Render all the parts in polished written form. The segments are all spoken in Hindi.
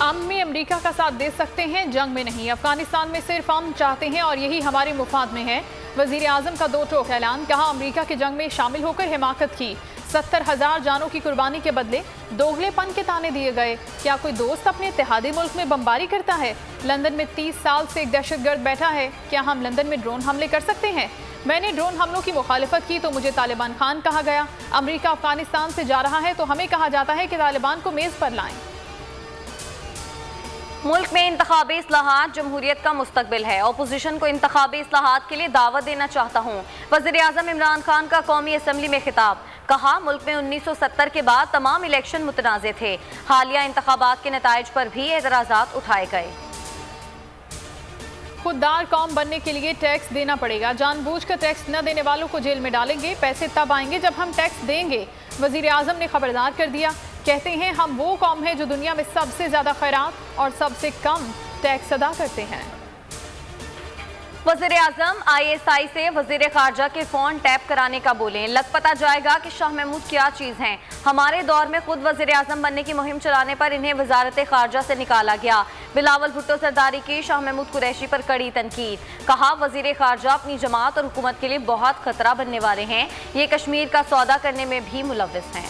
अमन में अमेरिका का साथ दे सकते हैं, जंग में नहीं। अफगानिस्तान में सिर्फ अमन चाहते हैं और यही हमारे मुफाद में है। वजीर आजम का दो टोक ऐलान, कहा अमेरिका के जंग में शामिल होकर हिमाकत की। 70,000 जानों की कुर्बानी के बदले दोगलेपन के ताने दिए गए। क्या कोई दोस्त अपने इत्तेहादी मुल्क में बमबारी करता है? लंदन में 30 साल से एक दहशतगर्द बैठा है। क्या हम लंदन में ड्रोन हमले कर सकते हैं? मैंने ड्रोन हमलों की मुखालिफत की तो मुझे तालिबान खान कहा गया। अमेरिका अफगानिस्तान से जा रहा है तो हमें कहा जाता है कि तालिबान को मेज पर लाएं। मुल्क में इंतखाबी इस्लाहात जमहूरियत का मुस्तकबिल है। अपोजिशन को इंतखाबी इस्लाहात के लिए दावत देना चाहता हूँ। वज़ीर आज़म इमरान खान का कौमी असम्बली में खिताब, कहा मुल्क में 1970 के बाद तमाम इलेक्शन मुतनाज़े थे। हालिया इंतखाबात के नताइज पर भी एतराज़ात उठाए गए। खुददार कौम बनने के लिए टैक्स देना पड़ेगा। जानबूझकर टैक्स न देने वालों को जेल में डालेंगे। पैसे तब आएंगे जब हम टैक्स देंगे। वज़ीर आज़म ने खबरदार कर दिया। कहते हैं हम वो कौम है जो दुनिया में सबसे ज्यादा खैरात और सबसे कम टैक्स अदा करते हैं। वज़ीर आज़म ISI से वज़ीर ख़ारजा के फ़ोन टैप कराने का बोलें। लग पता जाएगा कि शाह महमूद क्या चीज़ हैं। हमारे दौर में खुद वज़ीर आज़म बनने की मुहिम चलाने पर इन्हें वज़ारत ख़ारजा से निकाला गया। बिलावल भुट्टो सरदारी की शाह महमूद कुरैशी पर कड़ी तनकीद, कहा वज़ीर ख़ारजा अपनी जमात और हुकूमत के लिए बहुत खतरा बनने वाले हैं। ये कश्मीर का सौदा करने में भी मुलव्विस हैं।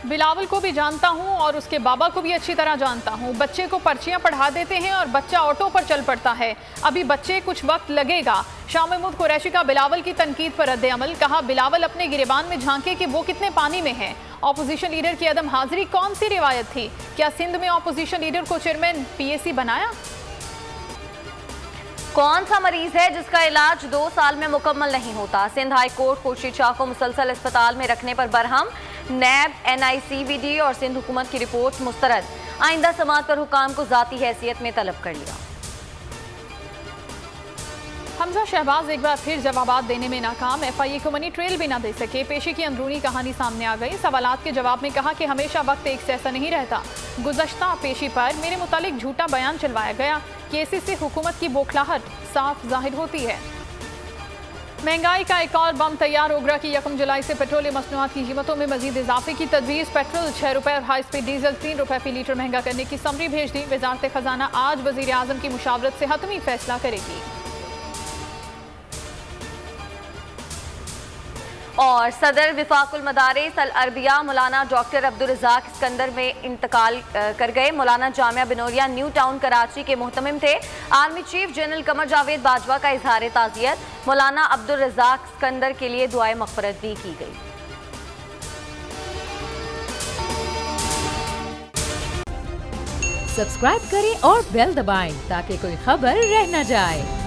बिलावल को भी जानता हूं और उसके बाबा को भी अच्छी तरह जानता हूं। बच्चे को पर्चियां पढ़ा देते हैं और बच्चा ऑटो पर चल पड़ता है। अभी बच्चे कुछ वक्त लगेगा। शाह महमूद कुरैशी का बिलावल की तनकीद पर रद्द अमल, कहा बिलावल अपने गिरेबान में झांके कि वो कितने पानी में है। ऑपोजिशन लीडर की अदम हाजिरी कौन सी रिवायत थी? क्या सिंध में ऑपोजिशन लीडर को चेयरमैन PAC बनाया? कौन सा मरीज है जिसका इलाज 2 साल में मुकम्मल नहीं होता? सिंध हाई कोर्ट खुर्शीद शाह को मुसलसल अस्पताल में रखने पर बरहम। नैब, NICVD और सिंध हुकूमत की रिपोर्ट मुस्तरद। आइंदा समात पर हुकाम को जाती हैसियत में तलब कर लिया। हमजा शहबाज एक बार फिर जवाबात देने में नाकाम। FIA को मनी ट्रेल भी ना दे सके। पेशी की अंदरूनी कहानी सामने आ गई। सवालात के जवाब में कहा कि हमेशा वक्त एक जैसा नहीं रहता। गुज़श्ता पेशी पर मेरे मुतालिक झूठा बयान चलवाया गया। केसी से हुकूमत की बौखलाहट साफ जाहिर होती है। महंगाई का एक और बम तैयार। ओगरा की 1 जुलाई से पेट्रोलियम मसनूआत की कीमतों में मजीद इजाफे की तजवीज़। पेट्रोल 6 रुपये और हाई स्पीड डीजल 3 रुपये फी लीटर महंगा करने की समरी भेज दी। वजारत खजाना आज वजीर आजम की मुशावरत से हतमी फैसला करेगी। और सदर विफाकुल मदारिस अल अरबिया मौलाना डॉक्टर अब्दुल रज़ाक सिकंदर में इंतकाल कर गए। मौलाना जामिया बिनोरिया न्यू टाउन कराची के मुहतमिम थे। Army chief general Qamar Javed Bajwa का इजहार ताज़ियत। मौलाना अब्दुल रज़ाक सिकंदर के लिए दुआए मग़फ़िरत भी की गई। सब्सक्राइब करें और बेल दबाएं ताकि कोई खबर रह न जाए।